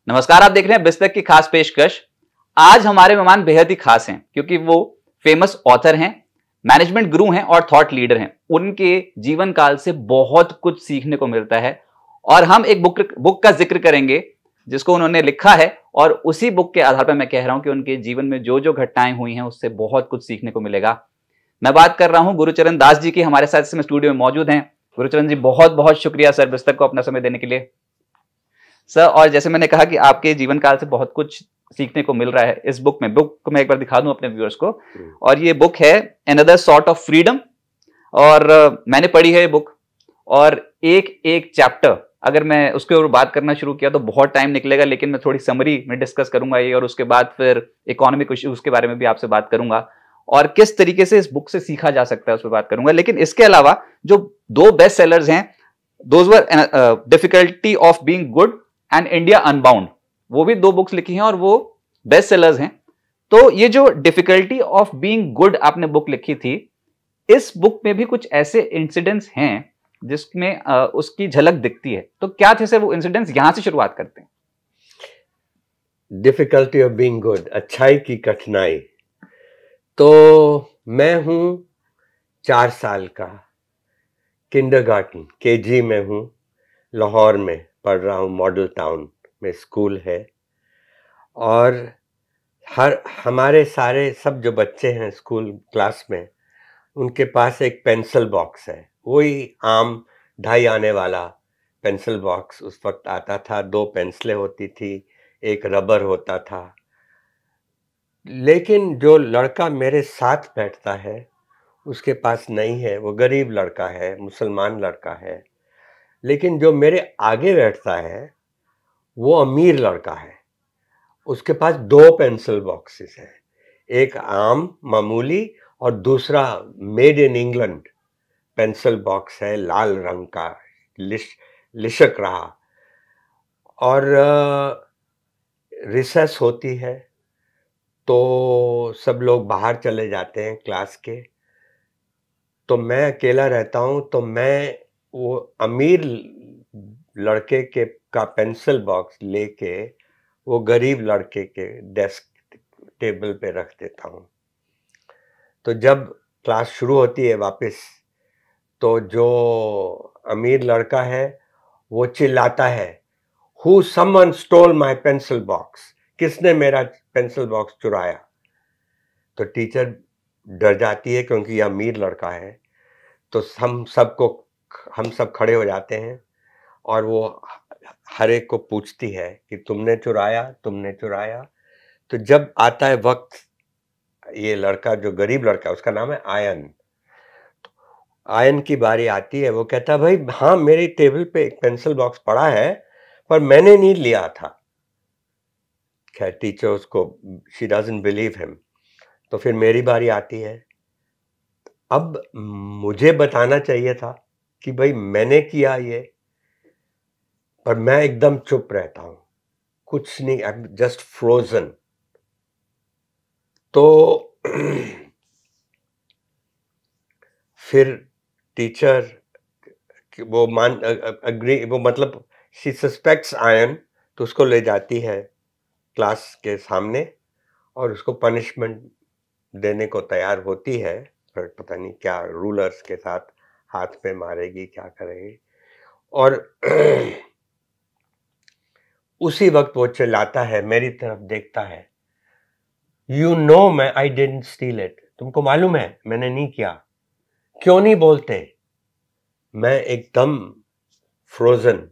नमस्कार, आप देख रहे हैं बिस्तक की खास पेशकश। आज हमारे मेहमान बेहद ही खास हैं क्योंकि वो फेमस ऑथर हैं, मैनेजमेंट गुरु हैं और थॉट लीडर हैं। उनके जीवन काल से बहुत कुछ सीखने को मिलता है और हम एक बुक का जिक्र करेंगे जिसको उन्होंने लिखा है और उसी बुक के आधार पर मैं कह रहा हूं कि उनके जीवन में जो जो घटनाएं हुई हैं उससे बहुत कुछ सीखने को मिलेगा। मैं बात कर रहा हूं गुरुचरण दास जी की। हमारे साथ इसमें स्टूडियो में मौजूद हैं। गुरुचरण जी, बहुत बहुत शुक्रिया सर बिस्तक को अपना समय देने के लिए। सर, और जैसे मैंने कहा कि आपके जीवन काल से बहुत कुछ सीखने को मिल रहा है इस बुक में। बुक को मैं एक बार दिखा दूं अपने व्यूअर्स को। और ये बुक है अनदर सॉर्ट ऑफ फ्रीडम। और मैंने पढ़ी है ये बुक और एक एक चैप्टर अगर मैं उसके ऊपर बात करना शुरू किया तो बहुत टाइम निकलेगा, लेकिन मैं थोड़ी समरी में डिस्कस करूंगा ये, और उसके बाद फिर इकोनॉमिक इश्यूज के बारे में भी आपसे बात करूंगा और किस तरीके से इस बुक से सीखा जा सकता है उस पर बात करूंगा। लेकिन इसके अलावा जो दो बेस्ट सेलर्स हैं, those were difficulty of being good and India unbound, वो भी दो बुक्स लिखी हैं और वो बेस्ट सेलर्स हैं। तो ये जो डिफिकल्टी ऑफ बीइंग गुड आपने बुक लिखी थी, इस बुक में भी कुछ ऐसे इंसिडेंट्स हैं जिसमें उसकी झलक दिखती है। तो क्या थे सर वो इंसिडेंट्स? यहां से शुरुआत करते हैं। डिफिकल्टी ऑफ बीइंग गुड, अच्छाई की कठिनाई। तो मैं हूं 4 साल का, किंडरगार्टन केजी में हूं, लाहौर में पढ़ रहा हूं, मॉडल टाउन में स्कूल है। और हमारे सारे सब जो बच्चे हैं स्कूल क्लास में, उनके पास एक पेंसिल बॉक्स है, वही आम 2.5 आने वाला पेंसिल बॉक्स उस वक्त आता था। 2 पेंसिलें होती थी, एक रबर होता था। लेकिन जो लड़का मेरे साथ बैठता है उसके पास नहीं है, वो गरीब लड़का है, मुसलमान लड़का है। लेकिन जो मेरे आगे बैठता है वो अमीर लड़का है, उसके पास 2 पेंसिल बॉक्सेस हैं, एक आम मामूली और दूसरा made in England pencil box है, लाल रंग का, लिशक रहा। और रिसेस होती है तो सब लोग बाहर चले जाते हैं क्लास के, तो मैं अकेला रहता हूं। तो मैं वो अमीर लड़के के का पेंसिल बॉक्स लेके वो गरीब लड़के के डेस्क टेबल पे रख देता हूं। तो जब क्लास शुरू होती है वापस, तो जो अमीर लड़का है वो चिल्लाता है, Who someone stole my pencil box? किसने मेरा पेंसिल बॉक्स चुराया? तो टीचर डर जाती है क्योंकि यह अमीर लड़का है। तो हम सब खड़े हो जाते हैं और वो हर एक को पूछती है कि तुमने चुराया, तुमने चुराया। तो जब आता है वक्त, ये लड़का जो गरीब लड़का है उसका नाम है आयन, आयन की बारी आती है। वो कहता है, भाई हाँ, मेरी टेबल पे एक पेंसिल बॉक्स पड़ा है पर मैंने नहीं लिया था। खैर टीचर उसको, शी डजंट बिलीव हिम। तो फिर मेरी बारी आती है। अब मुझे बताना चाहिए था कि भाई मैंने किया ये, पर मैं एकदम चुप रहता हूं, कुछ नहीं, आई एम जस्ट फ्रोजन। तो फिर टीचर वो वो मतलब शी सस्पेक्ट्स आयन, तो उसको ले जाती है क्लास के सामने और उसको पनिशमेंट देने को तैयार होती है, पर पता नहीं क्या रूलर्स के साथ हाथ पे मारेगी, क्या करेगी। और उसी वक्त वो चिल्लाता है, मेरी तरफ देखता है, यू नो मैं आई डिडंट स्टील इट, तुमको मालूम है मैंने नहीं किया, क्यों नहीं बोलते? मैं एकदम फ्रोजन,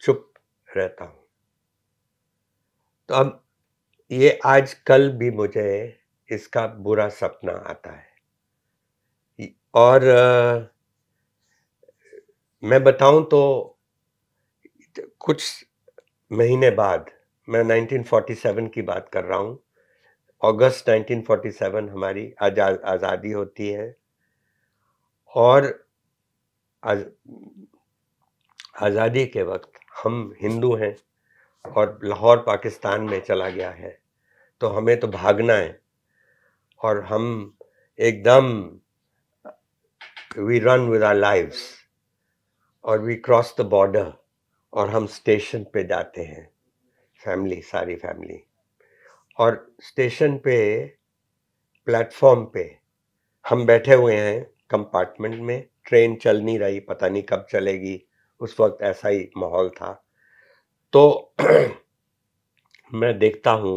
चुप रहता हूं। तो अब ये आज कल भी मुझे इसका बुरा सपना आता है। और मैं बताऊं तो कुछ महीने बाद, मैं 1947 की बात कर रहा हूं, अगस्त 1947 हमारी आज़ादी होती है। और आज़ादी के वक्त हम हिंदू हैं और लाहौर पाकिस्तान में चला गया है, तो हमें तो भागना है। और हम एकदम we run with our lives और वी क्रॉस द बॉर्डर और हम स्टेशन पे जाते हैं फैमिली, सारी फैमिली। और स्टेशन पे, प्लेटफॉर्म पे हम बैठे हुए हैं कंपार्टमेंट में, ट्रेन चल नहीं रही, पता नहीं कब चलेगी, उस वक्त ऐसा ही माहौल था। तो मैं देखता हूँ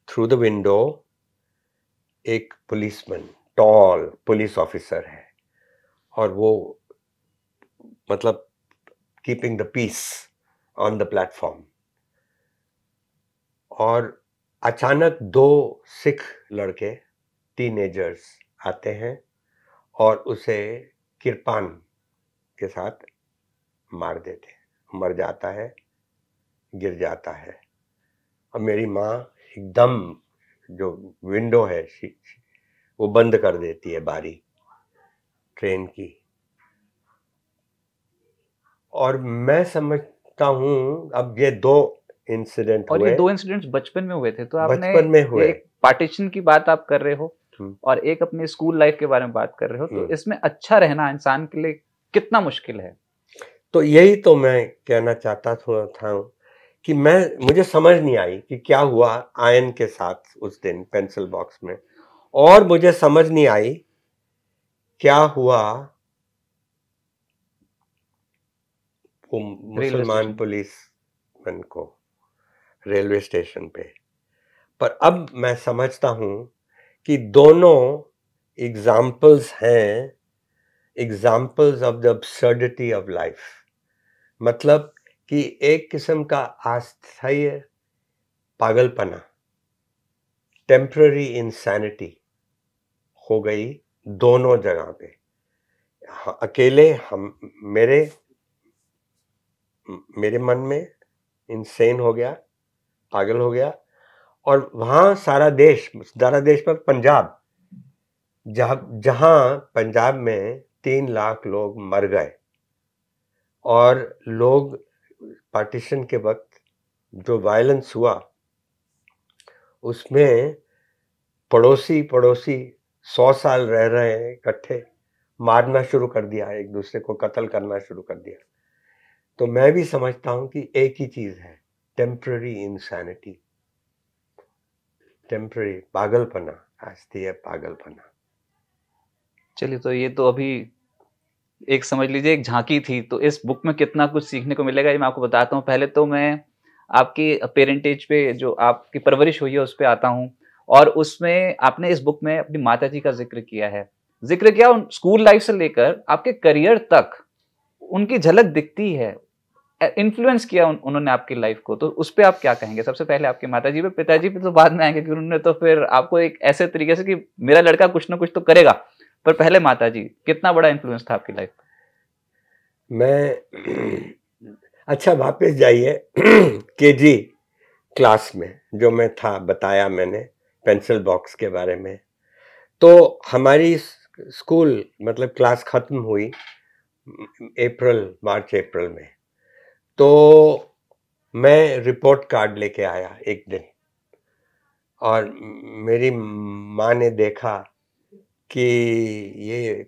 थ्रू द विंडो एक पुलिसमैन, टॉल पुलिस ऑफिसर है, और वो मतलब keeping the peace on the platform. और अचानक दो सिख लड़के, टीनेजर्स आते हैं और उसे किरपान के साथ मार देते हैं, मर जाता है, गिर जाता है। और मेरी माँ एकदम, जो विंडो है वो बंद कर देती है, बारी ट्रेन की। और मैं समझता हूँ, अब ये दो इंसिडेंट और हुए, ये 2 इंसिडेंट्स बचपन में हुए थे, तो आपने बचपन में हुए। एक पार्टीशन की बात आप कर रहे हो और एक अपनी स्कूल लाइफ के बारे में बात कर रहे हो, तो इसमें अच्छा रहना इंसान के लिए कितना मुश्किल है? तो यही तो मैं कहना चाहता था कि मुझे समझ नहीं आई कि क्या हुआ आयन के साथ उस दिन पेंसिल बॉक्स में, और मुझे समझ नहीं आई क्या हुआ वो मुसलमान पुलिसमैन को रेलवे स्टेशन पे। पर अब मैं समझता हूं कि दोनों एग्जाम्पल्स हैं, examples of the absurdity of life. मतलब कि एक किस्म का अस्थायी पागलपना, टेम्पररी इंसैनिटी हो गई दोनों जगह पे। अकेले मेरे मन में इंसेन हो गया, पागल हो गया, और वहां सारा देश पर पंजाब, जहां पंजाब में 3 लाख लोग मर गए, और लोग पार्टीशन के वक्त जो वायलेंस हुआ उसमें पड़ोसी 100 साल रह रहे हैं इकट्ठे, मारना शुरू कर दिया, एक दूसरे को कत्ल करना शुरू कर दिया। तो मैं भी समझता हूं कि एक ही चीज है, टेम्पररी इंसैनिटी, टेम्पररी पागलपना, अस्थायी पागलपना। चलिए, तो ये तो अभी एक समझ लीजिए एक झांकी थी, तो इस बुक में कितना कुछ सीखने को मिलेगा ये मैं आपको बताता हूँ। पहले तो मैं आपकी पेरेंटेज पे, जो आपकी परवरिश हुई है उस पे आता हूँ, और उसमें आपने इस बुक में अपनी माताजी का जिक्र किया है। जिक्र किया स्कूल लाइफ से लेकर आपके करियर तक, उनकी झलक दिखती है, इन्फ्लुएंस किया उन्होंने आपकी लाइफ को। तो उस पे आप क्या कहेंगे? सबसे पहले आपके माताजी पे, पिताजी पे तो बाद में आएंगे, क्योंकि उन्होंने तो फिर आपको एक ऐसे तरीके से कि मेरा लड़का कुछ ना कुछ तो करेगा, पर पहले माताजी, कितना बड़ा इन्फ्लुएंस था आपकी लाइफ मैं अच्छा, वापस जाइए केजी क्लास में, जो मैं था, बताया मैंने पेंसिल बॉक्स के बारे में। तो हमारी स्कूल मतलब क्लास खत्म हुई मार्च अप्रैल में। तो मैं रिपोर्ट कार्ड लेके आया एक दिन, और मेरी माँ ने देखा कि ये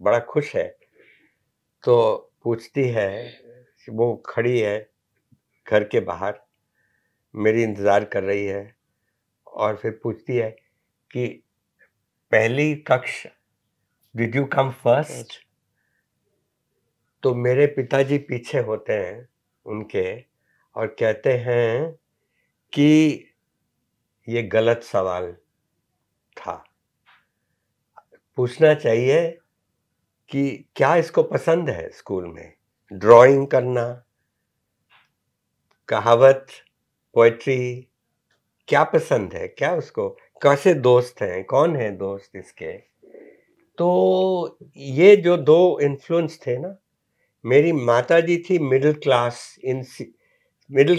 बड़ा खुश है, तो पूछती है, वो खड़ी है घर के बाहर, मेरी इंतजार कर रही है, और फिर पूछती है कि पहली कक्षा, डिड यू कम फर्स्ट? तो मेरे पिताजी पीछे होते हैं उनके, और कहते हैं कि ये गलत सवाल था, पूछना चाहिए कि क्या इसको पसंद है स्कूल में, ड्राइंग करना, कहावत, पोएट्री, क्या पसंद है, क्या उसको, कैसे दोस्त हैं, कौन है दोस्त इसके। तो ये जो दो इन्फ्लुएंस थे ना, मेरी माताजी थी मिडिल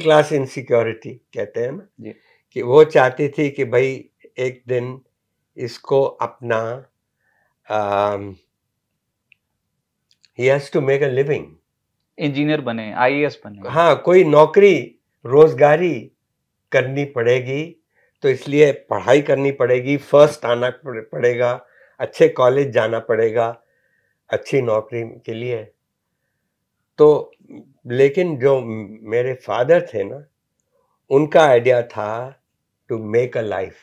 क्लास इनसिक्योरिटी कहते हैं ना जी? कि वो चाहती थी कि भाई एक दिन इसको अपना he has to make a living, engineer बने, आईएएस बने। हाँ, कोई नौकरी रोजगारी करनी पड़ेगी, तो इसलिए पढ़ाई करनी पड़ेगी, फर्स्ट आना पड़ेगा, अच्छे कॉलेज जाना पड़ेगा अच्छी नौकरी के लिए। तो लेकिन जो मेरे फादर थे ना, उनका आइडिया था टू मेक अ लाइफ,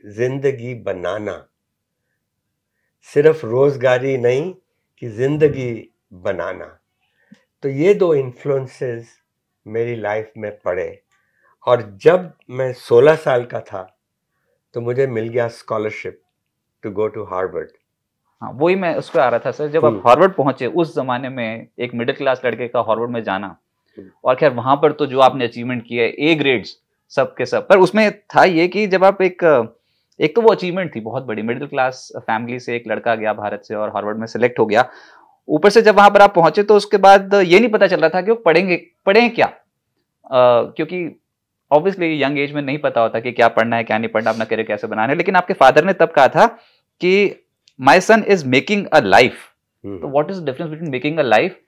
जिंदगी बनाना, सिर्फ रोजगारी नहीं कि जिंदगी बनाना। तो ये दो इन्फ्लुएंसेस मेरी लाइफ में पड़े, और जब मैं 16 साल का था तो मुझे मिल गया scholarship to go to Harvard. हाँ, वही मैं उस पर आ रहा था सर। जब आप हार्वर्ड पहुंचे उस जमाने में, एक मिडिल क्लास लड़के का हार्वर्ड में जाना, और खैर वहां पर तो जो आपने अचीवमेंट किया है, ए ग्रेड्स सब के सब, पर उसमें था ये कि जब आप एक तो वो अचीवमेंट थी बहुत बड़ी, मिडिल क्लास फैमिली से एक लड़का गया भारत से और हार्वर्ड में सिलेक्ट हो गया। ऊपर से जब वहां पर आप पहुंचे तो उसके बाद ये नहीं पता चल रहा था कि वो पढ़ें क्या, क्योंकि ऑब्वियसली यंग एज में नहीं पता होता कि क्या पढ़ना है क्या नहीं पढ़ना, अपना करियर कैसे बनाना है। लेकिन आपके फादर ने तब कहा था कि my son is making a life. तो what is the difference between making a life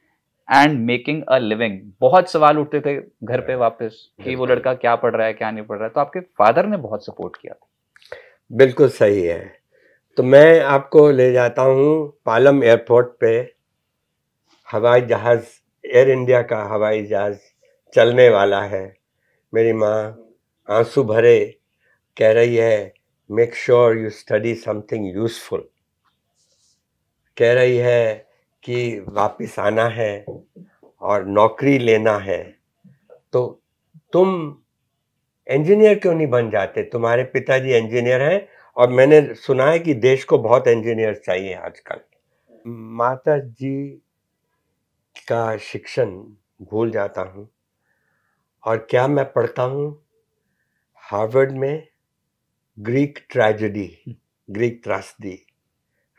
and making a living? बहुत सवाल उठते थे घर पे वापस कि वो लड़का क्या पढ़ रहा है क्या नहीं पढ़ रहा है। तो आपके फादर ने बहुत सपोर्ट किया था। बिल्कुल सही है। तो मैं आपको ले जाता हूँ पालम एयरपोर्ट पे, हवाई जहाज, एयर इंडिया का हवाई जहाज चलने वाला है। मेरी माँ आंसू भरे कह रही है, make sure you study something useful, कह रही है कि वापस आना है और नौकरी लेना है। तो तुम इंजीनियर क्यों नहीं बन जाते, तुम्हारे पिताजी इंजीनियर हैं और मैंने सुना है कि देश को बहुत इंजीनियर चाहिए आजकल। माता जी का शिक्षण भूल जाता हूँ, और क्या मैं पढ़ता हूँ हार्वर्ड में, ग्रीक ट्रेजेडी, ग्रीक त्रासदी,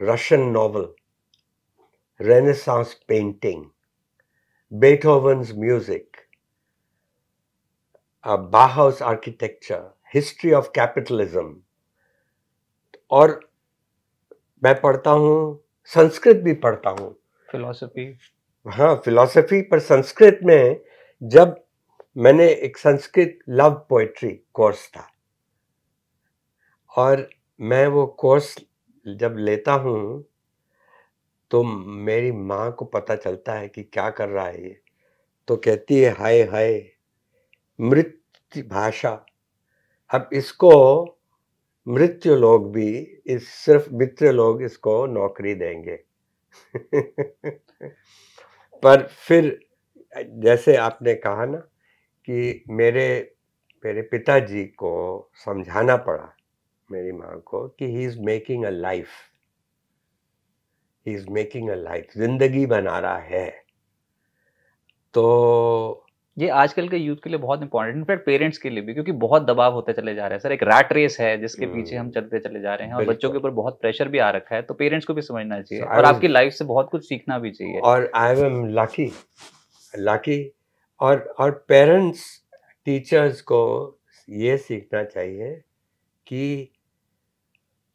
Russian novel, renaissance painting, Beethoven's music, Bauhaus architecture, history of capitalism, और मैं पढ़ता हूँ संस्कृत भी पढ़ता हूँ, फिलोसफी। हाँ फिलॉसफी, पर संस्कृत में जब मैंने एक संस्कृत लव पोएट्री कोर्स था, और मैं वो कोर्स जब लेता हूँ तो मेरी माँ को पता चलता है कि क्या कर रहा है ये, तो कहती है हाय हाय मृत्यु भाषा, अब इसको मृत्यु लोग भी, इस सिर्फ मित्र लोग इसको नौकरी देंगे। पर फिर जैसे आपने कहा ना कि मेरे मेरे पिताजी को समझाना पड़ा मेरी माँ को कि he is making a life, he is making a life, जिंदगी बना रहा है। तो ये आजकल के यूथ के लिए बहुत इंपॉर्टेंट, इनफैक्ट पेरेंट्स के लिए भी, क्योंकि बहुत दबाव होते चले जा रहे हैं सर। एक रैट रेस है जिसके पीछे हम चलते चले जा रहे हैं, और बच्चों के ऊपर बहुत प्रेशर भी आ रखा है। तो पेरेंट्स को भी समझना चाहिए और आपकी लाइफ से बहुत कुछ सीखना भी चाहिए। और आई एम लकी, और पेरेंट्स टीचर्स को ये सीखना चाहिए कि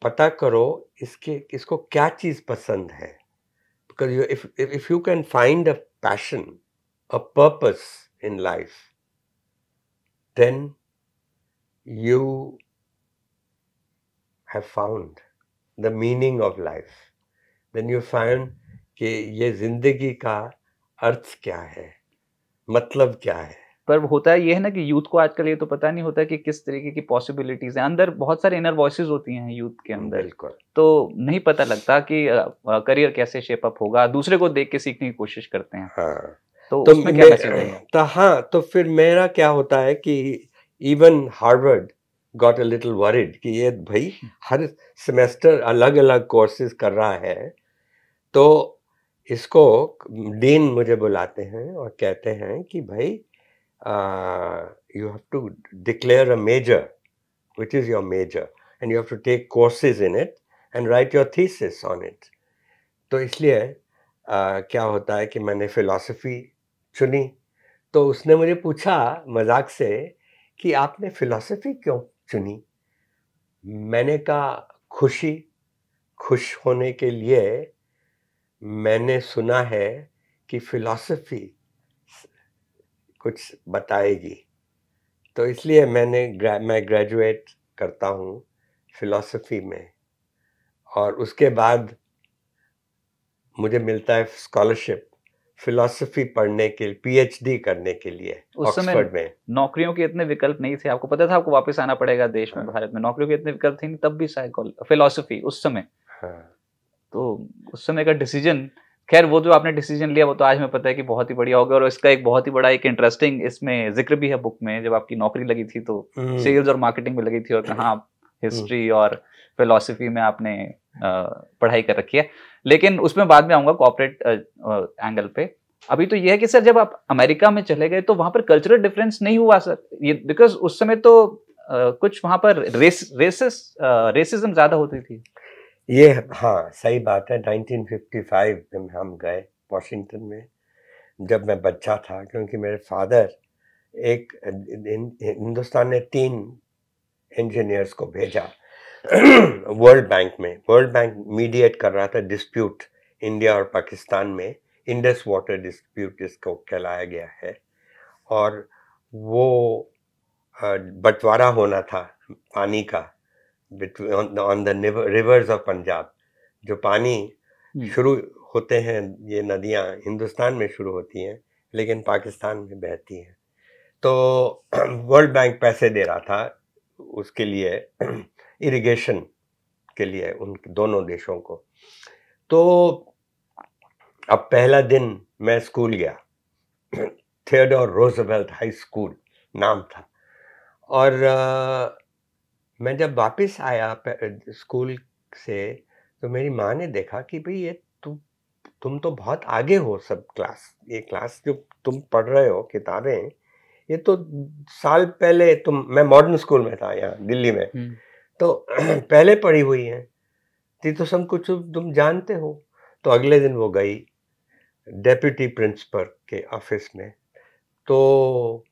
पता करो इसको क्या चीज पसंद है, because if you can find a passion, a purpose in life, then you have found the meaning of life. Then you find कि ये जिंदगी का अर्थ क्या है, मतलब क्या है। पर होता है ये है ना कि यूथ को आजकल ये तो पता नहीं होता कि किस तरीके की पॉसिबिलिटीज हैं। अंदर बहुत सारे इनर वॉइसेस होती हैं यूथ के अंदर, बिल्कुल। तो नहीं पता लगता कि करियर कैसे शेप अप होगा। दूसरे को देख के सीखने की कोशिश करते हैं। हाँ, तो उसमें क्या मैसेज देंगे? तो हाँ, तो फिर मेरा क्या होता है कि even Harvard got a little worried कि ये भाई हर सेमेस्टर अलग अलग कोर्सेज कर रहा है। तो इसको डीन मुझे बुलाते हैं और कहते हैं कि भाई you have to declare a major, which is your major, and you have to take courses in it and write your thesis on it. तो इसलिए क्या होता है कि मैंने फिलॉसफी चुनी। तो उसने मुझे पूछा मजाक से कि आपने फिलॉसफी क्यों चुनी? मैंने कहा खुश होने के लिए। मैंने सुना है कि फिलॉसफी कुछ बताएगी, तो इसलिए मैं ग्रेजुएट करता हूँ फिलॉसफी में, और उसके बाद मुझे मिलता है स्कॉलरशिप फिलॉसफी पढ़ने के लिए, पीएचडी करने के लिए उस समय ऑक्सफोर्ड में। नौकरियों के इतने विकल्प नहीं थे, आपको पता था आपको वापस आना पड़ेगा देश में, भारत में नौकरियों के इतने विकल्प थे नहीं, तब भी फिलॉसफी उस समय। हाँ। तो उस समय का डिसीजन, खैर वो जो आपने डिसीजन लिया वो तो आज हमें पता है कि बहुत ही बढ़िया हो गया, और इसका एक बहुत ही बड़ा एक इंटरेस्टिंग इसमें जिक्र भी है बुक में, जब आपकी नौकरी लगी थी तो सेल्स और मार्केटिंग में लगी थी, और कहाँ आप हिस्ट्री और फिलॉसफी में आपने पढ़ाई कर रखी है। लेकिन उसमें बाद में आऊंगा कॉर्पोरेट एंगल पे। अभी तो ये है कि सर जब आप अमेरिका में चले गए तो वहां पर कल्चरल डिफरेंस नहीं हुआ सर, ये बिकॉज उस समय तो कुछ वहां पर रेसिज्म ज्यादा होती थी। ये हाँ सही बात है। 1955 में हम गए वॉशिंगटन में, जब मैं बच्चा था, क्योंकि मेरे फादर एक हिंदुस्तान ने 3 इंजीनियर्स को भेजा वर्ल्ड बैंक में। वर्ल्ड बैंक मीडिएट कर रहा था डिस्प्यूट इंडिया और पाकिस्तान में, इंडस वाटर डिस्प्यूट जिसको कहलाया गया है, और वो बंटवारा होना था पानी का on the reverse of Punjab. जो पानी शुरू होते हैं, ये नदियां हिंदुस्तान में शुरू होती हैं लेकिन पाकिस्तान में बहती हैं। तो वर्ल्ड बैंक पैसे दे रहा था उसके लिए, इरिगेशन के लिए उन दोनों देशों को। तो अब पहला दिन मैं स्कूल गया, थियोडोर रोजवेल्ट हाई स्कूल नाम था, और मैं जब वापस आया स्कूल से तो मेरी माँ ने देखा कि भाई ये तुम तो बहुत आगे हो सब क्लास, ये क्लास जो तुम पढ़ रहे हो किताबें, ये तो साल पहले मैं मॉडर्न स्कूल में था यहाँ दिल्ली में, तो पहले पढ़ी हुई है, तो सब कुछ तुम जानते हो। तो अगले दिन वो गई डेप्यूटी प्रिंसिपल के ऑफिस में, तो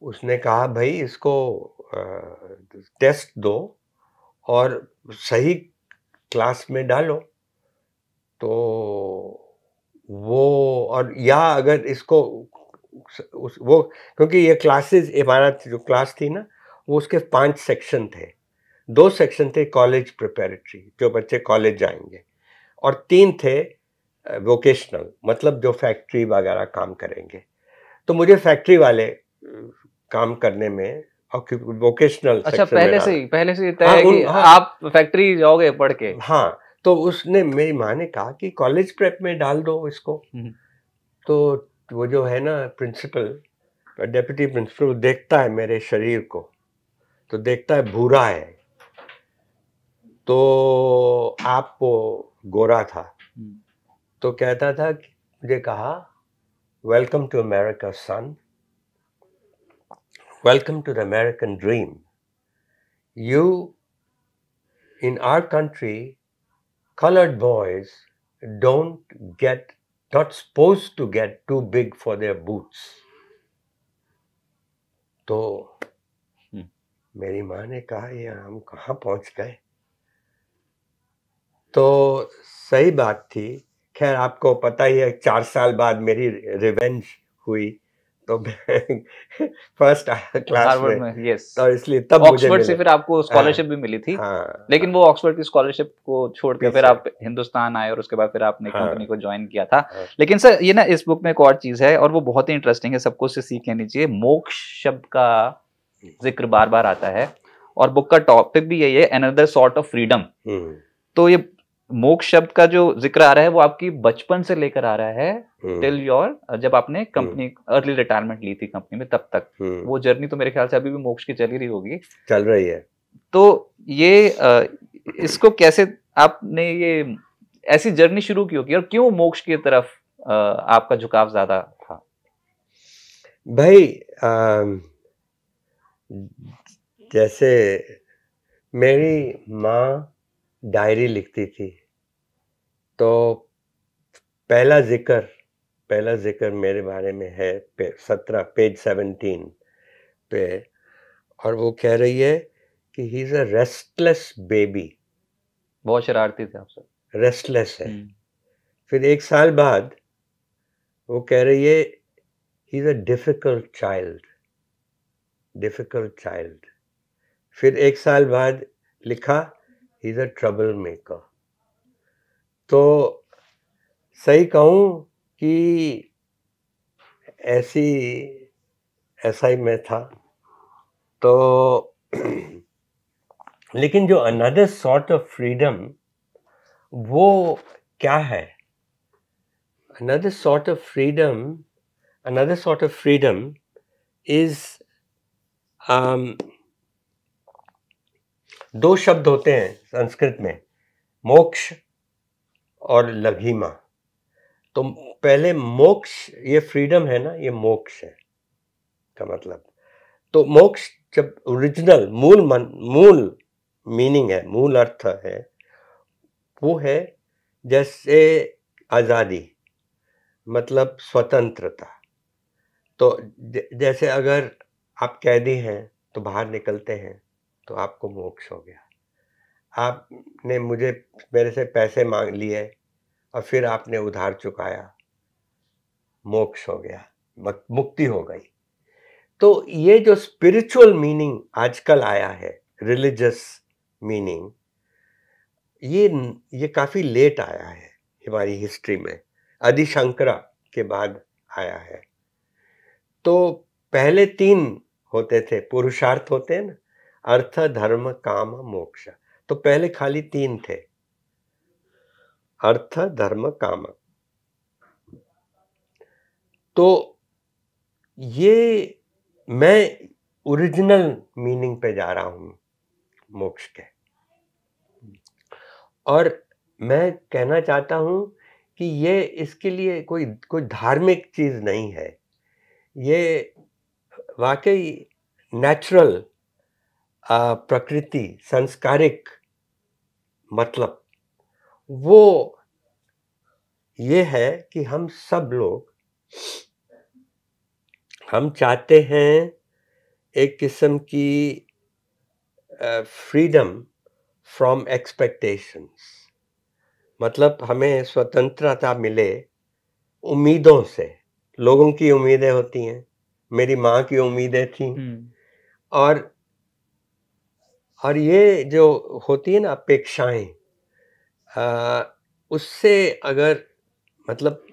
उसने कहा भाई इसको टेस्ट दो और सही क्लास में डालो। तो वो, और या अगर इसको वो, क्योंकि ये क्लासेस, हमारा जो क्लास थी ना, वो उसके 5 सेक्शन थे। 2 सेक्शन थे कॉलेज प्रिपरेटरी, जो बच्चे कॉलेज जाएंगे, और 3 थे वोकेशनल, मतलब जो फैक्ट्री वगैरह काम करेंगे। तो मुझे फैक्ट्री वाले काम करने में, और वोकेशनल अच्छा, सेक्शन पहले से तय है कि आप फैक्ट्री जाओगे पढ़ के। हाँ, तो उसने, मेरी माँ ने कहा कि कॉलेज प्रेप में डाल दो इसको। तो वो जो है ना प्रिंसिपल, डेप्यूटी प्रिंसिपल, देखता है मेरे शरीर को, तो देखता है भूरा है, तो आप वो गोरा था, तो कहता था, मुझे कहा, welcome to America son, welcome to the American dream. You, in our country, colored boys not supposed to get too big for their boots. तो मेरी माँ ने कहा ये हम कहाँ पहुँच गए। तो सही बात थी। खैर आपको पता ही है, 4 साल बाद मेरी रिवेंज हुई, तो फर्स्ट क्लास में, यस, तो इसलिए तब ऑक्सफोर्ड से फिर आपको स्कॉलरशिप भी मिली थी। लेकिन वो ऑक्सफोर्ड की स्कॉलरशिप को छोड़ के फिर आप हिंदुस्तान आए, और उसके बाद फिर आपने कंपनी को ज्वाइन किया था। लेकिन सर ये ना, इस बुक में एक और चीज है और वो बहुत ही इंटरेस्टिंग है, सबको उससे सीख लेनी चाहिए। मोक्ष शब्द का जिक्र बार बार आता है, और बुक का टॉपिक भी यही है, अनदर सॉर्ट ऑफ फ्रीडम। तो ये मोक्ष शब्द का जो जिक्र आ रहा है वो आपकी बचपन से लेकर आ रहा है टिल योर, जब आपने कंपनी अर्ली रिटायरमेंट ली थी कंपनी में, तब तक वो जर्नी तो मेरे ख्याल से अभी भी मोक्ष की चल ही रही होगी। चल रही है। तो ये इसको कैसे आपने ये ऐसी जर्नी शुरू क्यों की, और क्यों मोक्ष की तरफ आपका झुकाव ज्यादा था? भाई जैसे मेरी माँ डायरी लिखती थी, तो पहला जिक्र मेरे बारे में है पेज 17 पे, और वो कह रही है कि he is a restless baby. बहुत शरारती थे आप सर। रेस्टलेस है। फिर 1 साल बाद वो कह रही है he is a difficult child. फिर 1 साल बाद लिखा he is a trouble maker. तो सही कहूँ कि ऐसा ही मैं था। तो लेकिन जो अनदर सॉर्ट ऑफ फ्रीडम, वो क्या है? Another sort of freedom is, दो शब्द होते हैं संस्कृत में, मोक्ष और लघिमा। तो पहले मोक्ष, ये फ्रीडम है ना, ये मोक्ष है का मतलब। तो मोक्ष जब ओरिजिनल मूल मीनिंग है, मूल अर्थ है, वो है जैसे आजादी, मतलब स्वतंत्रता। तो जैसे अगर आप कैदी हैं तो बाहर निकलते हैं तो आपको मोक्ष हो गया। आपने मेरे से पैसे मांग लिए और फिर आपने उधार चुकाया, मोक्ष हो गया, मुक्ति हो गई। तो ये जो स्पिरिचुअल मीनिंग आजकल आया है, रिलीजियस मीनिंग, ये काफी लेट आया है हमारी हिस्ट्री में, आदि शंकरा के बाद आया है। तो पहले 3 होते थे, पुरुषार्थ होते हैं ना, अर्थ, धर्म, काम, मोक्ष। तो पहले खाली 3 थे, अर्थ, धर्म, काम। तो ये मैं ओरिजिनल मीनिंग पे जा रहा हूं मोक्ष के, और मैं कहना चाहता हूं कि ये इसके लिए कोई धार्मिक चीज नहीं है। ये वाकई नेचुरल, प्रकृति, संस्कारिक मतलब वो ये है कि हम सब लोग, हम चाहते हैं एक किस्म की फ्रीडम फ्रॉम एक्सपेक्टेशंस। मतलब हमें स्वतंत्रता मिले उम्मीदों से। लोगों की उम्मीदें होती हैं, मेरी माँ की उम्मीदें थी, और ये जो होती है ना अपेक्षाएं, उससे अगर मतलब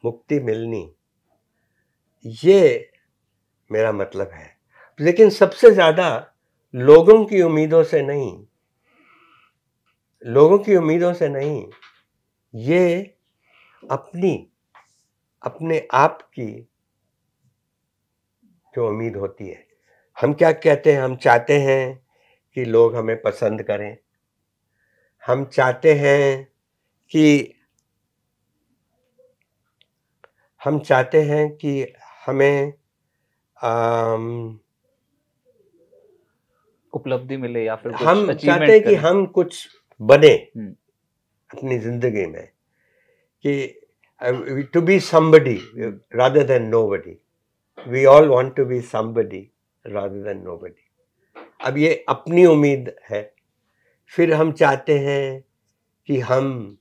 मुक्ति मिलनी, ये मेरा मतलब है। लेकिन सबसे ज्यादा लोगों की उम्मीदों से नहीं, ये अपने आप की जो उम्मीद होती है। हम क्या कहते हैं? हम चाहते हैं कि लोग हमें पसंद करें, हम चाहते हैं कि हमें उपलब्धि मिले या फिर कुछ हम चाहते हैं कि हम कुछ बने अपनी जिंदगी में, कि to be somebody rather than nobody. We all want to be somebody rather than nobody. अब ये अपनी उम्मीद है। फिर हम चाहते हैं कि हम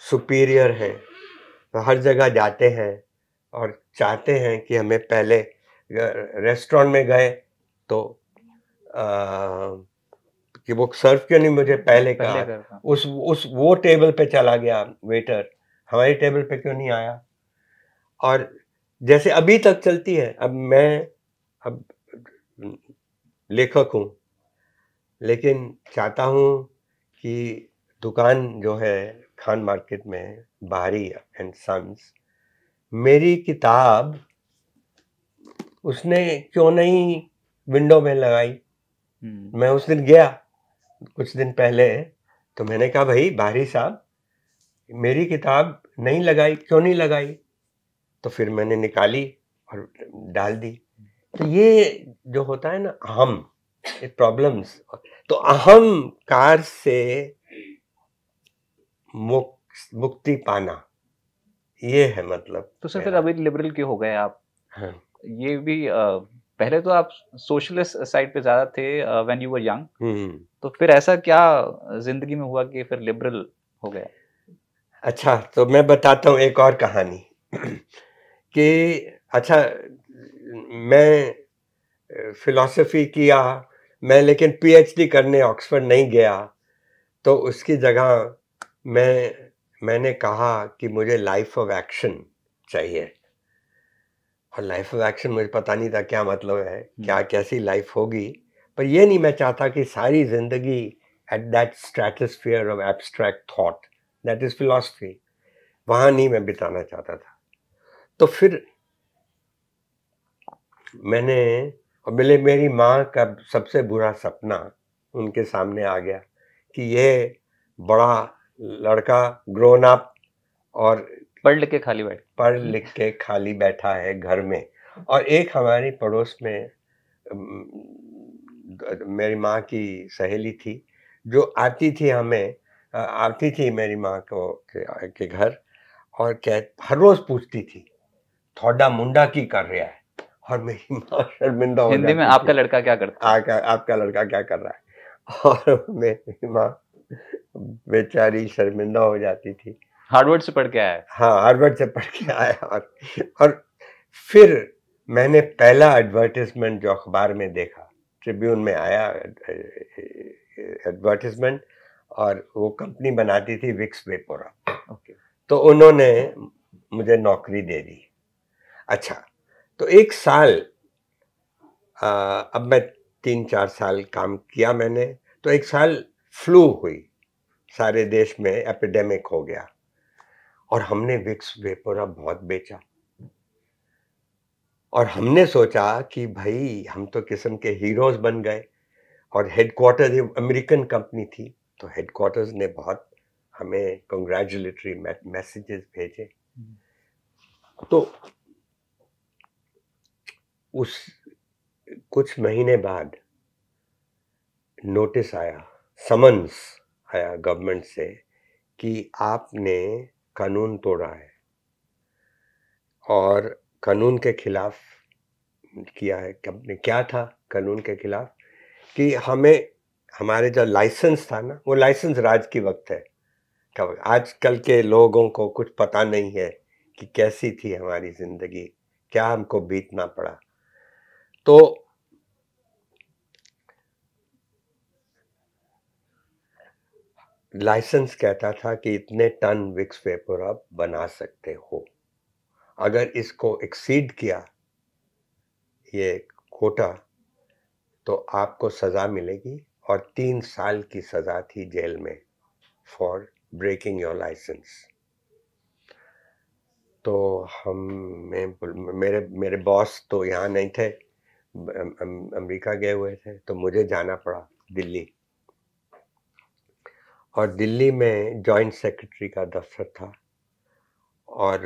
सुपीरियर हैं, तो हर जगह जाते हैं और चाहते हैं कि हमें पहले रेस्टोरेंट में गए तो कि वो सर्व क्यों नहीं मुझे पहले कहा, वो टेबल पे चला गया वेटर, हमारी टेबल पे क्यों नहीं आया। और जैसे अभी तक चलती है। अब मैं लेखक हूँ, लेकिन चाहता हूँ कि दुकान जो है खान मार्केट में, बाहरी एंड सन्स, मेरी किताब उसने क्यों नहीं विंडो में लगाई। मैं उस दिन गया कुछ दिन पहले, तो मैंने कहा भाई बाहरी साहब, मेरी किताब नहीं लगाई, क्यों नहीं लगाई? तो फिर मैंने निकाली और डाल दी। तो ये जो होता है ना अहम, ये प्रॉब्लम्स, तो अहंकार से मुक्ति पाना, ये है मतलब। तो सर फिर अभी लिबरल क्यों हो गए आप? हाँ। ये भी पहले तो आप सोशलिस्ट साइड पे ज्यादा थे व्हेन यू वर यंग, तो फिर ऐसा क्या जिंदगी में हुआ कि फिर लिबरल हो गया? अच्छा, तो मैं बताता हूँ एक और कहानी कि अच्छा, मैं फिलॉसफी किया, मैं लेकिन पीएचडी करने ऑक्सफोर्ड नहीं गया। तो उसकी जगह मैंने कहा कि मुझे लाइफ ऑफ एक्शन चाहिए। और लाइफ ऑफ एक्शन मुझे पता नहीं था क्या मतलब है, क्या कैसी लाइफ होगी, पर ये नहीं मैं चाहता कि सारी जिंदगी at that stratosphere of abstract thought, that is philosophy, वहां नहीं मैं बिताना चाहता था। तो फिर मैंने, और मेरी माँ का सबसे बुरा सपना उनके सामने आ गया कि ये बड़ा लड़का ग्रोन अप और पढ़ लिख के खाली बैठा है घर में। और एक हमारी पड़ोस में मेरी माँ की सहेली थी जो आती थी मेरी माँ को के घर, और हर रोज पूछती थी थोड़ा मुंडा की कर रहा है, और मेरी माँ शर्मिंदा हो जाती थी। हिंदी में आपका लड़का क्या करता है? आपका लड़का क्या कर रहा है? और मेरी माँ बेचारी शर्मिंदा हो जाती थी। हार्वर्ड से पढ़ के आया है? हाँ, हार्वर्ड से पढ़ के आया। और फिर मैंने पहला एडवर्टाइजमेंट जो अखबार में देखा, ट्रिब्यून में आया एडवर्टाइजमेंट, और वो कंपनी बनाती थी विक्स वेपोरा। तो उन्होंने मुझे नौकरी दे दी। अच्छा, तो एक साल, अब मैं 3-4 साल काम किया मैंने, तो एक साल फ्लू हुई, सारे देश में एपिडेमिक हो गया, और हमने विक्स वेपोरा बहुत बेचा। और हमने सोचा कि भाई हम तो किस्म के हीरोज बन गए, और हेडक्वार्टर अमेरिकन कंपनी थी, तो हेडक्वार्टर्स ने बहुत हमें कंग्रेचुलेटरी मैसेजेस भेजे। तो उस कुछ महीने बाद नोटिस आया, समन्स आया गवर्नमेंट से कि आपने कानून तोड़ा है, और कानून के खिलाफ किया है। कंपनी क्या था कानून के खिलाफ? कि हमें, हमारे जो लाइसेंस था ना, वो लाइसेंस राज की वक्त है, आजकल के लोगों को कुछ पता नहीं है कि कैसी थी हमारी जिंदगी, क्या हमको बीतना पड़ा। तो लाइसेंस कहता था कि इतने टन विक्स वेपोरा बना सकते हो, अगर इसको एक्सीड किया ये कोटा तो आपको सजा मिलेगी, और 3 साल की सजा थी जेल में फॉर ब्रेकिंग योर लाइसेंस। तो मेरे बॉस तो यहाँ नहीं थे, अमेरिका गए हुए थे, तो मुझे जाना पड़ा दिल्ली। और दिल्ली में जॉइंट सेक्रेटरी का दफ्तर था, और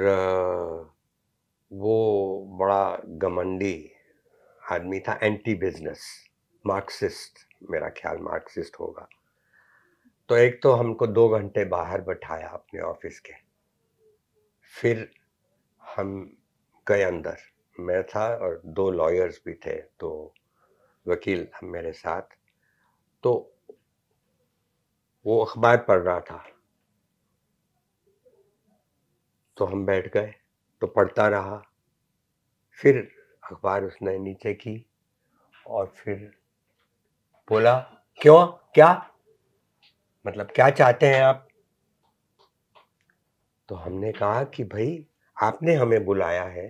वो बड़ा घमंडी आदमी था, एंटी बिजनेस, मार्क्सिस्ट, मेरा ख्याल मार्क्सिस्ट होगा। तो एक तो हमको 2 घंटे बाहर बैठाया अपने ऑफिस के, फिर हम गए अंदर, मैं था और 2 लॉयर्स भी थे, तो वकील हम मेरे साथ। तो वो अखबार पढ़ रहा था, तो हम बैठ गए, तो पढ़ता रहा, फिर अखबार उसने नीचे की, और फिर बोला क्यों, क्या मतलब, क्या चाहते हैं आप? तो हमने कहा कि भाई आपने हमें बुलाया है,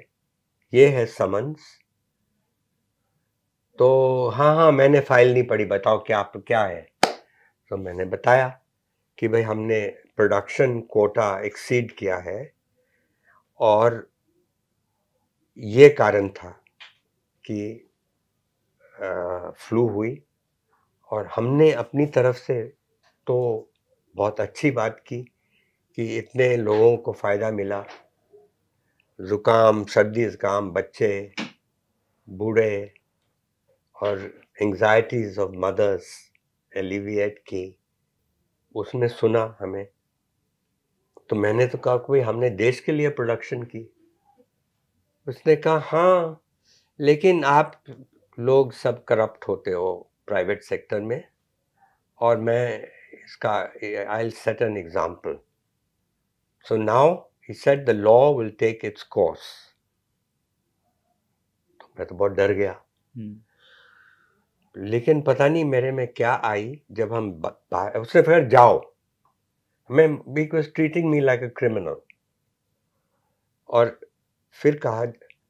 ये है समन्स। तो हाँ मैंने फाइल नहीं पढ़ी, बताओ क्या है। तो मैंने बताया कि भाई हमने प्रोडक्शन कोटा एक्सीड किया है, और ये कारण था कि फ्लू हुई, और हमने अपनी तरफ से तो बहुत अच्छी बात की कि इतने लोगों को फ़ायदा मिला, ज़ुकाम, सर्दी ज़ुकाम, बच्चे, बूढ़े, और एंग्जाइटीज़ ऑफ मदर्स एलिविएट की। उसने सुना हमें, तो मैंने तो कहा कि हमने देश के लिए प्रोडक्शन की। उसने कहा हाँ, लेकिन आप लोग सब करप्ट होते हो प्राइवेट सेक्टर में, और मैं इसका I will set an example. So now he said the law will take its course. तो मैं तो बहुत डर गया, लेकिन पता नहीं मेरे में क्या आई, जब हम उसने फिर जाओ, मैं, because treating me like a criminal, और फिर कहा,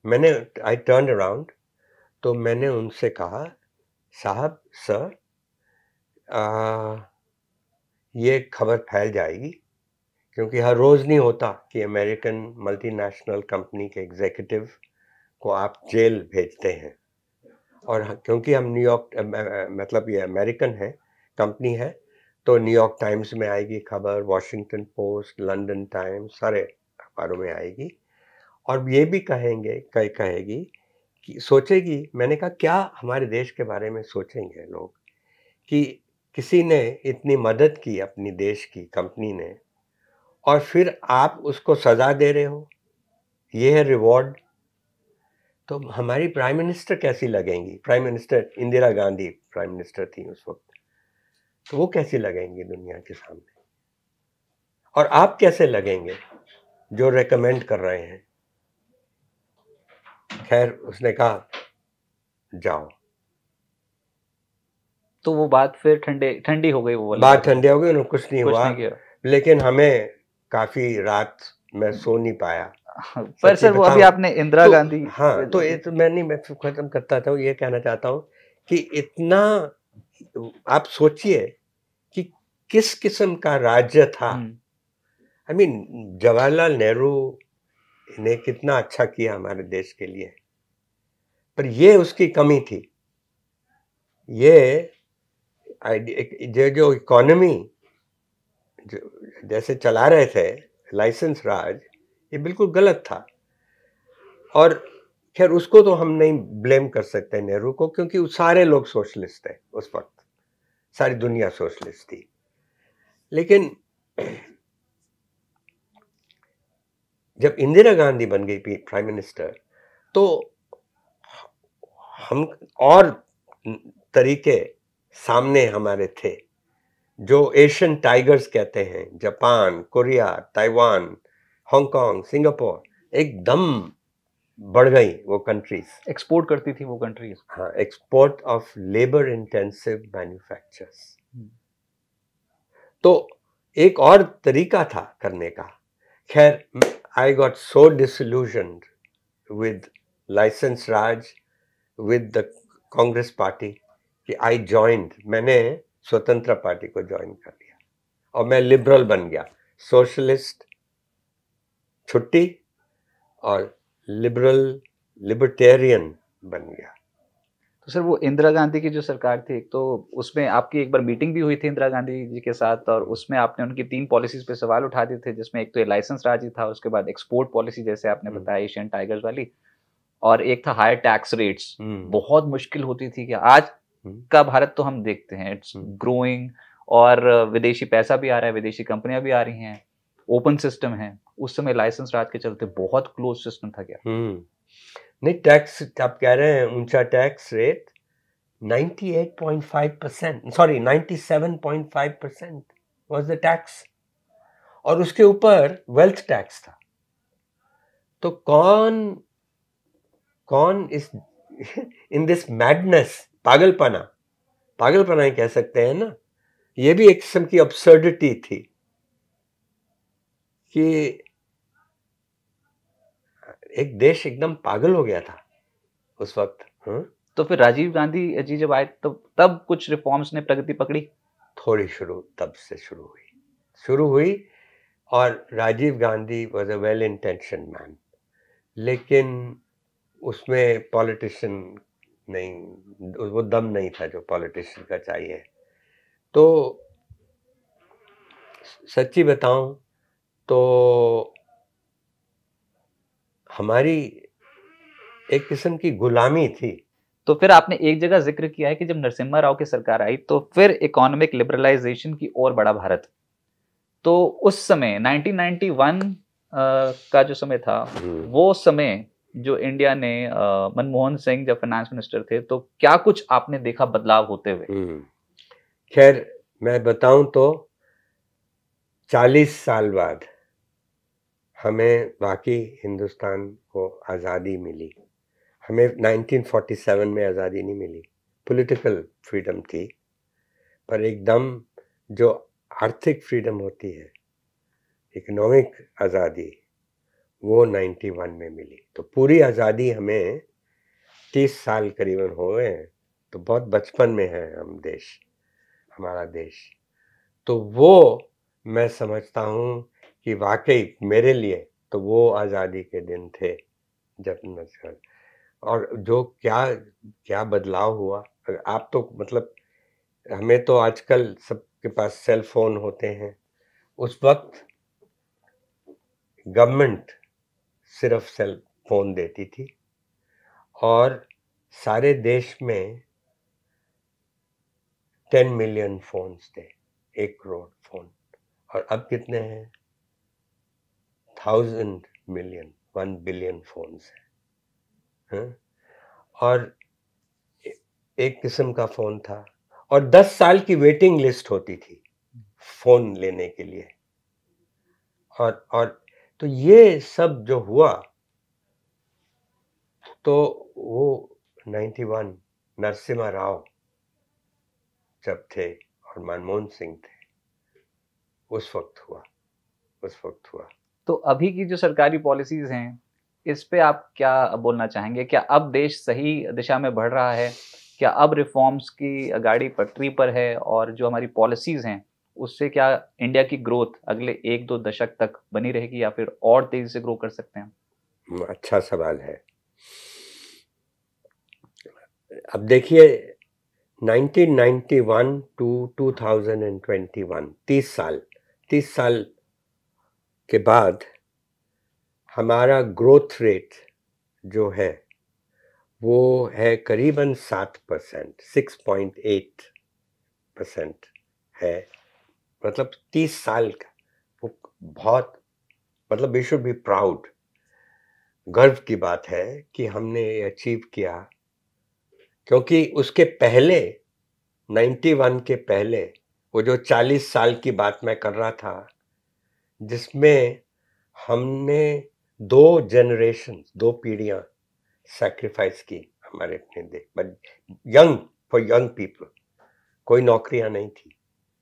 मैंने आई टर्न अराउंड, तो मैंने उनसे कहा, साहब सर, ये खबर फैल जाएगी, क्योंकि हर रोज़ नहीं होता कि अमेरिकन मल्टीनेशनल कंपनी के एग्जीक्यूटिव को आप जेल भेजते हैं। और क्योंकि हम न्यूयॉर्क, मतलब ये अमेरिकन है, कंपनी है, तो न्यूयॉर्क टाइम्स में आएगी खबर, वॉशिंगटन पोस्ट, लंदन टाइम्स, सारे अखबारों में आएगी। और ये भी कहेगी कि सोचेगी, मैंने कहा क्या हमारे देश के बारे में सोचेंगे लोग कि किसी ने इतनी मदद की अपनी देश की कंपनी ने, और फिर आप उसको सजा दे रहे हो, ये है रिवॉर्ड। तो हमारी प्राइम मिनिस्टर कैसी लगेंगी? Prime minister Indira Gandhi prime minister थी उस वक्त, तो वो कैसी लगेंगी दुनिया के सामने? और आप कैसे लगेंगे जो रेकमेंड कर रहे हैं? खैर, उसने कहा जाओ। तो वो बात फिर ठंडी हो गई, वो वाली बात ठंडी हो गई, उन्हें कुछ नहीं कुछ हुआ। नहीं किया। लेकिन हमें काफी रात मैं सो नहीं पाया। पर सच्ची सर वो अभी बताऊं आपने इंदिरा तो, गांधी, हाँ, तो ये तो मैं खत्म करता था, ये कहना चाहता हूँ कि इतना आप सोचिए कि किस किस्म का राज्य था। आई मीन, जवाहरलाल नेहरू ने कितना अच्छा किया हमारे देश के लिए, पर ये उसकी कमी थी। ये जो इकोनॉमी जैसे चला रहे थे, लाइसेंस राज, ये बिल्कुल गलत था। और खैर, उसको तो हम नहीं ब्लेम कर सकते नेहरू को, क्योंकि सारे लोग सोशलिस्ट थे उस वक्त, सारी दुनिया सोशलिस्ट थी। लेकिन जब इंदिरा गांधी बन गई प्राइम मिनिस्टर, तो हम और तरीके सामने हमारे थे, जो एशियन टाइगर्स कहते हैं, Japan, Korea, Taiwan, Hong Kong, Singapore, एकदम बढ़ गई वो कंट्रीज। एक्सपोर्ट करती थी वो कंट्रीज। हाँ, export of labour intensive manufactures. तो एक और तरीका था करने का। खैर, I got so disillusioned with licence Raj, with the Congress party, कि आई जॉइंड, मैंने स्वतंत्र पार्टी को ज्वाइन कर लिया और मैं लिबरल बन गया। सोशलिस्ट छुट्टी और लिबर्टेरियन बन गया। तो सर वो इंदिरा गांधी की जो सरकार थी, तो उसमें आपकी एक बार मीटिंग भी हुई थी इंदिरा गांधी जी के साथ, और उसमें आपने उनकी 3 पॉलिसीज पे सवाल उठा दिए थे, जिसमें एक तो ये लाइसेंस राज ही था, उसके बाद एक्सपोर्ट पॉलिसी जैसे आपने बताया एशियन टाइगर्स वाली, और एक था हायर टैक्स रेट्स। बहुत मुश्किल होती थी कि आज का भारत तो हम देखते हैं इट्स ग्रोइंग, और विदेशी पैसा भी आ रहा है, विदेशी कंपनियां भी आ रही हैं, ओपन सिस्टम है। उस समय लाइसेंस राज के चलते बहुत क्लोज सिस्टम था क्या? नहीं, टैक्स आप कह रहे हैं ऊंचा tax rate, 98.5%, sorry 97.5% was the tax, और उसके ऊपर वेल्थ टैक्स था। तो कौन इस इन दिस मैडनेस, पागलपना ही कह सकते हैं ना, ये भी एक किस्म की अब्सर्डिटी थी कि एक देश एकदम पागल हो गया था उस वक्त। तो फिर राजीव गांधी जी जब आए तो तब कुछ रिफॉर्म्स ने प्रगति पकड़ी? थोड़ी तब से शुरू हुई, और Rajiv Gandhi was a well intention man, लेकिन उसमें पॉलिटिशियन नहीं, वो दम नहीं था जो पॉलिटिशियन का चाहिए। तो सच्ची बताऊं तो हमारी एक किस्म की गुलामी थी। तो फिर आपने एक जगह जिक्र किया है कि जब नरसिम्हा राव की सरकार आई तो फिर इकोनॉमिक लिबरलाइजेशन की ओर बढ़ा भारत। तो उस समय 1991 का जो समय था, वो समय जो इंडिया ने मनमोहन सिंह जब फाइनेंस मिनिस्टर थे, तो क्या कुछ आपने देखा बदलाव होते हुए? खैर, मैं बताऊं तो 40 साल बाद हमें बाकी हिंदुस्तान को आज़ादी मिली। हमें 1947 में आज़ादी नहीं मिली, पॉलिटिकल फ्रीडम थी, पर एकदम जो आर्थिक फ्रीडम होती है, इकोनॉमिक आज़ादी, वो 91 में मिली। तो पूरी आज़ादी हमें 30 साल करीबन हो गए हैं, तो बहुत बचपन में है हम देश, हमारा देश। तो वो मैं समझता हूँ कि वाकई मेरे लिए तो वो आज़ादी के दिन थे जब नजर, और जो क्या क्या बदलाव हुआ। आप तो मतलब हमें तो आजकल सबके पास सेल फोन होते हैं, उस वक्त गवर्नमेंट सिर्फ सेल फोन देती थी और सारे देश में 10 मिलियन फोन्स थे, 1 करोड़ फोन। और अब कितने हैं? 1000 मिलियन, 1 बिलियन फोन्स हैं। और एक किस्म का फोन था और 10 साल की वेटिंग लिस्ट होती थी फोन लेने के लिए। और तो ये सब जो हुआ, तो वो 91 नरसिम्हा राव जब थे और मनमोहन सिंह थे, उस वक्त हुआ। तो अभी की जो सरकारी पॉलिसीज हैं, इस पे आप क्या बोलना चाहेंगे? क्या अब देश सही दिशा में बढ़ रहा है? क्या अब रिफॉर्म्स की गाड़ी पटरी पर है? और जो हमारी पॉलिसीज हैं, उससे क्या इंडिया की ग्रोथ अगले 1-2 दशक तक बनी रहेगी या फिर और तेजी से ग्रो कर सकते हैं? अच्छा सवाल है। अब देखिए, 1991 टू 2021, 30 साल के बाद हमारा ग्रोथ रेट जो है वो है करीबन 7%, 6.8% है। मतलब 30 साल का, वो बहुत, मतलब वी शुड बी प्राउड, गर्व की बात है कि हमने ये अचीव किया। क्योंकि उसके पहले 91 के पहले वो जो 40 साल की बात मैं कर रहा था, जिसमें हमने 2 जनरेशन, 2 पीढ़ियां सैक्रिफाइस की हमारे अपने देश, but young, for young people. कोई नौकरियां नहीं थी,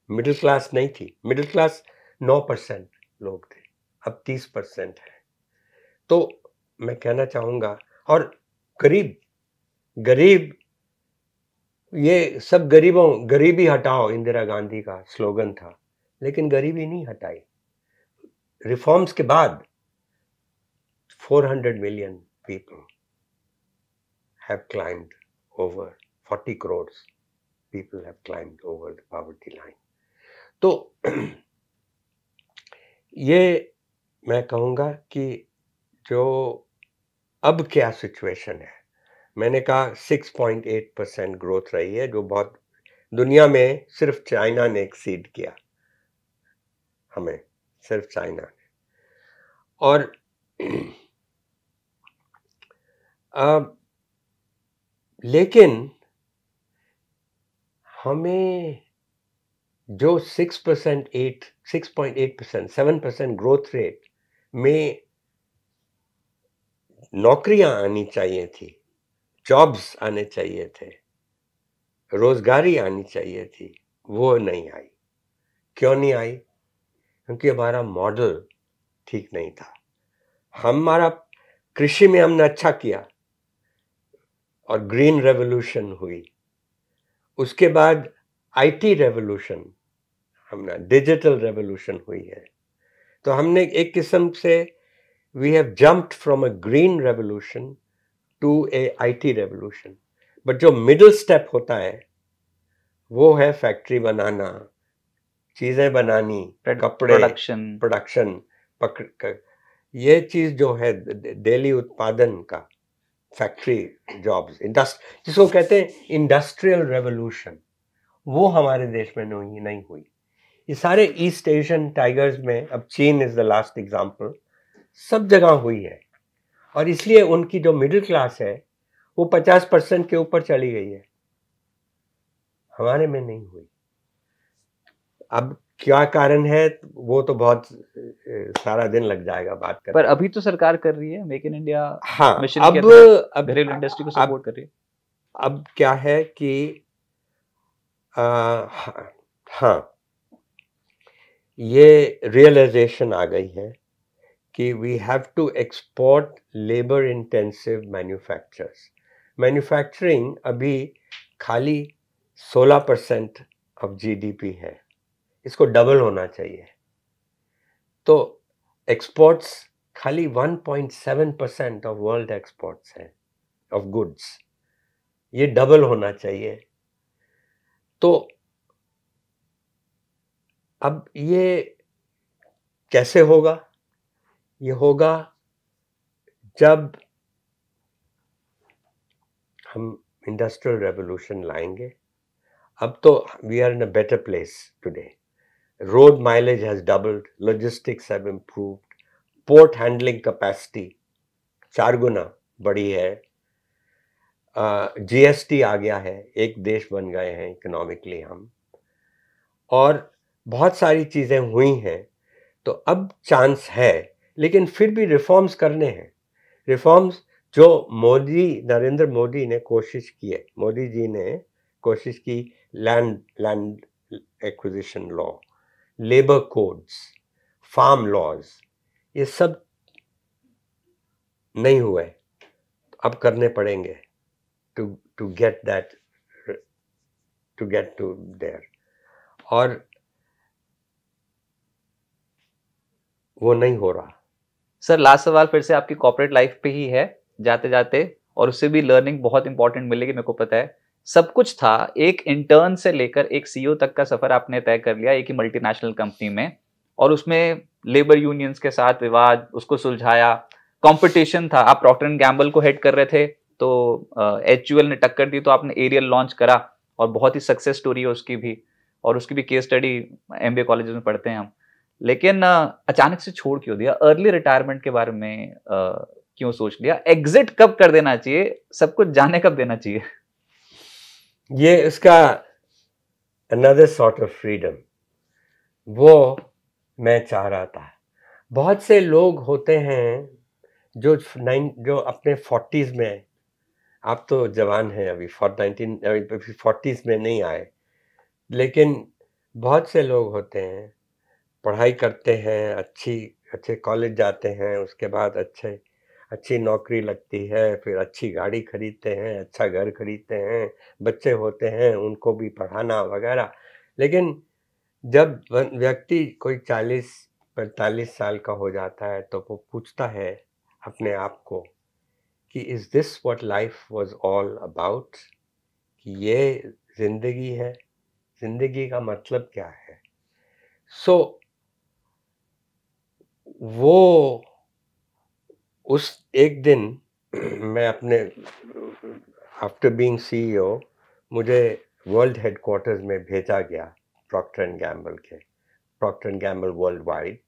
मिडिल क्लास नहीं थी। मिडिल क्लास 9% लोग थे, अब 30% है। तो मैं कहना चाहूंगा, और गरीब, ये सब गरीबी हटाओ इंदिरा गांधी का स्लोगन था, लेकिन गरीबी नहीं हटाई। रिफॉर्म्स के बाद 400 million people have climbed over, 40 crores people have climbed over the poverty line. तो ये मैं कहूँगा कि जो अब क्या सिचुएशन है, मैंने कहा 6.8% ग्रोथ रही है, जो बहुत, दुनिया में सिर्फ चाइना ने एक्सीड किया हमें, सिर्फ चाइना ने। और लेकिन हमें जो 6.8%, 7% ग्रोथ रेट में नौकरियां आनी चाहिए थी, जॉब्स आने चाहिए थे, रोजगारी आनी चाहिए थी, वो नहीं आई। क्यों नहीं आई? क्योंकि हमारा मॉडल ठीक नहीं था। हमारा कृषि में हमने अच्छा किया और ग्रीन रेवोल्यूशन हुई, उसके बाद आईटी रेवोल्यूशन, हमने डिजिटल रेवोल्यूशन हुई है। तो हमने एक किस्म से we have jumped from a green revolution to a IT revolution. But जो middle step होता है वो है फैक्ट्री बनाना, चीजें बनानी, कपड़े, प्रोडक्शन, ये चीज जो है डेली उत्पादन का, फैक्ट्री जॉब्स, जिसको कहते हैं इंडस्ट्रियल रेवोल्यूशन, वो हमारे देश में नहीं हुई। ये सारे ईस्ट एशियन टाइगर्स में, अब चीन इज द लास्ट एग्जांपल, सब जगह हुई है। और इसलिए उनकी जो मिडिल क्लास है वो 50% के ऊपर चली गई है, हमारे में नहीं हुई। अब क्या कारण है वो तो बहुत सारा दिन लग जाएगा बात करने। पर अभी तो सरकार कर रही है मेक इन इंडिया मिशन, अब घरेलू इंडस्ट्री को सपोर्ट कर रही है। अब क्या है कि हाँ, ये रियलाइजेशन आ गई है कि we have to export labour intensive manufacturers. Manufacturing अभी खाली 16% ऑफ जीडीपी है, इसको डबल होना चाहिए। तो एक्सपोर्ट्स खाली 1.7% ऑफ वर्ल्ड एक्सपोर्ट्स हैं ऑफ गुड्स, ये डबल होना चाहिए। तो अब ये कैसे होगा? ये होगा जब हम इंडस्ट्रियल रेवोल्यूशन लाएंगे। अब तो we are in a better place today. Road mileage has doubled, logistics have improved, port handling capacity 4 गुना बढ़ी है, जीएसटी आ गया है, एक देश बन गए हैं इकोनॉमिकली हम, और बहुत सारी चीजें हुई हैं। तो अब चांस है, लेकिन फिर भी रिफॉर्म्स करने हैं। रिफॉर्म्स जो नरेंद्र मोदी ने कोशिश की है, मोदी जी ने कोशिश की, land acquisition law, labour codes, farm laws, ये सब नहीं हुए, अब करने पड़ेंगे to get that, to get to there, और वो नहीं हो रहा। सर लास्ट सवाल फिर से आपकी कॉर्पोरेट लाइफ पे ही है जाते जाते, और उससे भी लर्निंग बहुत इंपॉर्टेंट मिलेगी, मेरे को पता है। सब कुछ था, एक इंटर्न से लेकर एक सीईओ तक का सफर आपने तय कर लिया एक ही मल्टीनेशनल कंपनी में, और उसमें लेबर यूनियंस के साथ विवाद, उसको सुलझाया, कंपटीशन था, आप प्रॉक्टर एंड गैम्बल को हेड कर रहे थे, तो एचयूएल ने टक्कर दी तो आपने एरियल लॉन्च करा, और बहुत ही सक्सेस स्टोरी है उसकी भी, और उसकी भी केस स्टडी एमबीए कॉलेज में पढ़ते हैं हम। लेकिन अचानक से छोड़ क्यों दिया? अर्ली रिटायरमेंट के बारे में क्यों सोच लिया? एग्जिट कब कर देना चाहिए? सब कुछ जाने कब देना चाहिए? ये इसका another sort of freedom, वो मैं चाह रहा था। बहुत से लोग होते हैं जो अपने 40s में, आप तो जवान हैं अभी, 40s में नहीं आए, लेकिन बहुत से लोग होते हैं, पढ़ाई करते हैं, अच्छे कॉलेज जाते हैं, उसके बाद अच्छी नौकरी लगती है, फिर अच्छी गाड़ी खरीदते हैं, अच्छा घर खरीदते हैं, बच्चे होते हैं, उनको भी पढ़ाना वगैरह। लेकिन जब व्यक्ति कोई 40-45 साल का हो जाता है, तो वो पूछता है अपने आप को कि is this what life was all about, कि ये जिंदगी है, जिंदगी का मतलब क्या है? सो वो उस एक दिन मैं अपने, आफ्टर बीइंग सीईओ, मुझे वर्ल्ड हेडक्वार्टर्स में भेजा गया, Procter and Gamble world wide.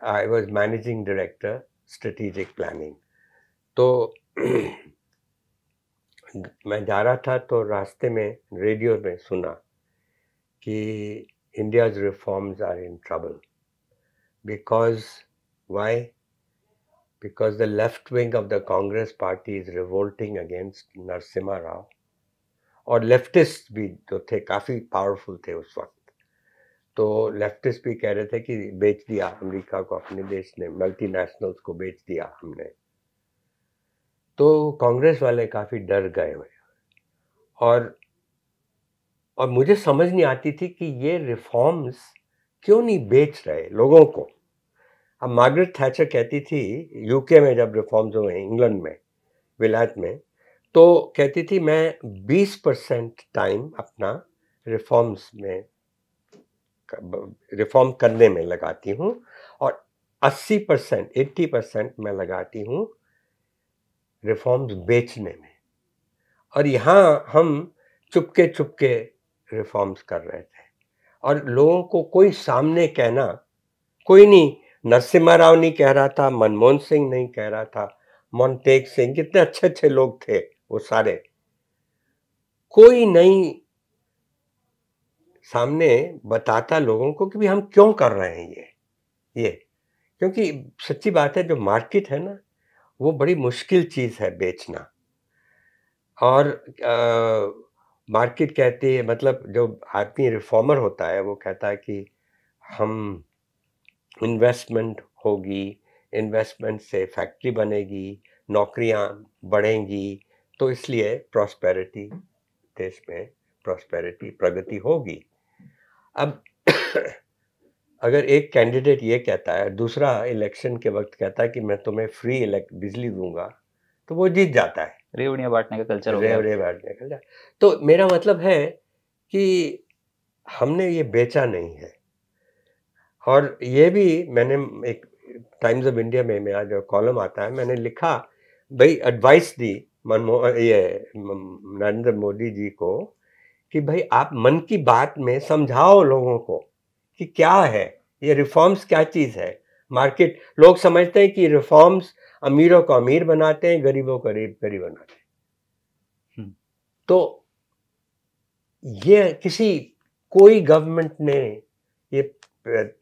I was managing director strategic planning. तो मैं जा रहा था, तो रास्ते में रेडियो में सुना कि India's reforms are in trouble because why, because the left wing of the Congress party is revolting against Narasimha Rao, और लेफ्टिस्ट भी जो थे काफ़ी पावरफुल थे उस वक्त, तो लेफ्टिस्ट भी कह रहे थे कि बेच दिया अमेरिका को, अपने देश ने मल्टीनेशनल्स को बेच दिया हमने। तो कांग्रेस वाले काफ़ी डर गए हुए, और मुझे समझ नहीं आती थी कि ये रिफॉर्म्स क्यों नहीं बेच रहे लोगों को। अब मार्गरेट थैचर कहती थी, यूके में जब रिफॉर्म्स हुए, इंग्लैंड में, विलायत में, तो कहती थी मैं 20% टाइम अपना रिफॉर्म करने में लगाती हूँ, और 80% मैं लगाती हूँ रिफॉर्म्स बेचने में। और यहाँ हम चुपके चुपके रिफॉर्म्स कर रहे थे, और लोगों को कोई सामने कहना कोई नहीं, नरसिम्हा राव नहीं कह रहा था, मनमोहन सिंह नहीं कह रहा था, मोन्टेग सिंह, कितने अच्छे अच्छे लोग थे वो सारे, कोई नहीं सामने बताता लोगों को कि भी हम क्यों कर रहे हैं ये। क्योंकि सच्ची बात है, जो मार्केट है ना, वो बड़ी मुश्किल चीज है बेचना। और मार्केट कहती है, मतलब जो आदमी रिफॉर्मर होता है वो कहता है कि हम इन्वेस्टमेंट होगी, इन्वेस्टमेंट से फैक्ट्री बनेगी, नौकरियां बढ़ेंगी, तो इसलिए प्रॉस्पेरिटी, देश में प्रॉस्पेरिटी, प्रगति होगी। अब अगर एक कैंडिडेट ये कहता है, दूसरा इलेक्शन के वक्त कहता है कि मैं तुम्हें फ्री बिजली दूंगा, तो वो जीत जाता है। रेवड़ियां बांटने का कल्चर हो गया। रेवड़ियां बांटने का कल्चर। तो मेरा मतलब है कि हमने ये बेचा नहीं है। और ये भी मैंने एक टाइम्स ऑफ इंडिया में मेरा जो कॉलम आता है, मैंने लिखा, भाई एडवाइस दी नरेंद्र मोदी जी को कि भाई आप मन की बात में समझाओ लोगों को कि क्या है ये रिफॉर्म्स, क्या चीज है। मार्केट, लोग समझते हैं कि रिफॉर्म्स अमीरों को अमीर बनाते हैं, गरीबों को गरीब बनाते हैं। तो ये कोई गवर्नमेंट ने ये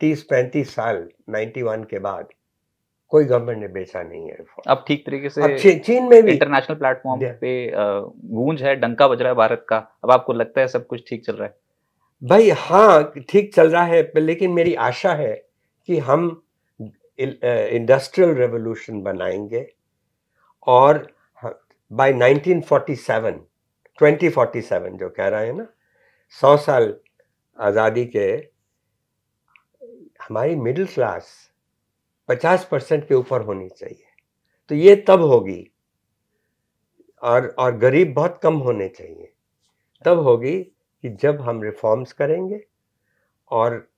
30-35 साल 91 के बाद कोई गवर्नमेंट ने बेचा नहीं है रिफॉर्म। अब ठीक तरीके से अब चीन में भी इंटरनेशनल प्लेटफॉर्म पे गूंज है, डंका बज रहा है भारत का। अब आपको लगता है सब कुछ ठीक चल रहा है? भाई हाँ, ठीक चल रहा है, लेकिन मेरी आशा है कि हम इंडस्ट्रियल रेवोल्यूशन बनाएंगे और बाय 2047 जो कह रहे हैं ना, 100 साल आज़ादी के, हमारी मिडिल क्लास 50% के ऊपर होनी चाहिए। तो ये तब होगी, और गरीब बहुत कम होने चाहिए। तब होगी कि जब हम रिफॉर्म्स करेंगे और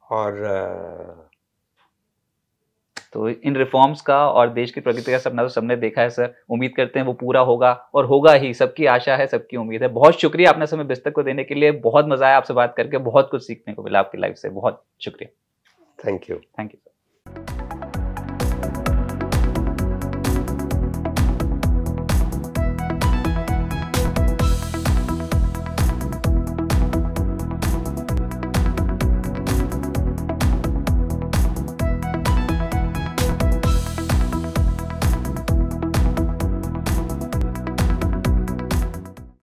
तो इन रिफॉर्म्स का और देश की प्रगति का सपना तो सबने देखा है सर। उम्मीद करते हैं वो पूरा होगा और होगा ही। सबकी आशा है, सबकी उम्मीद है। बहुत शुक्रिया अपने समय बिस्तक को देने के लिए। बहुत मजा आया आपसे बात करके, बहुत कुछ सीखने को मिला आपकी लाइफ से। बहुत शुक्रिया। Thank you. Thank you.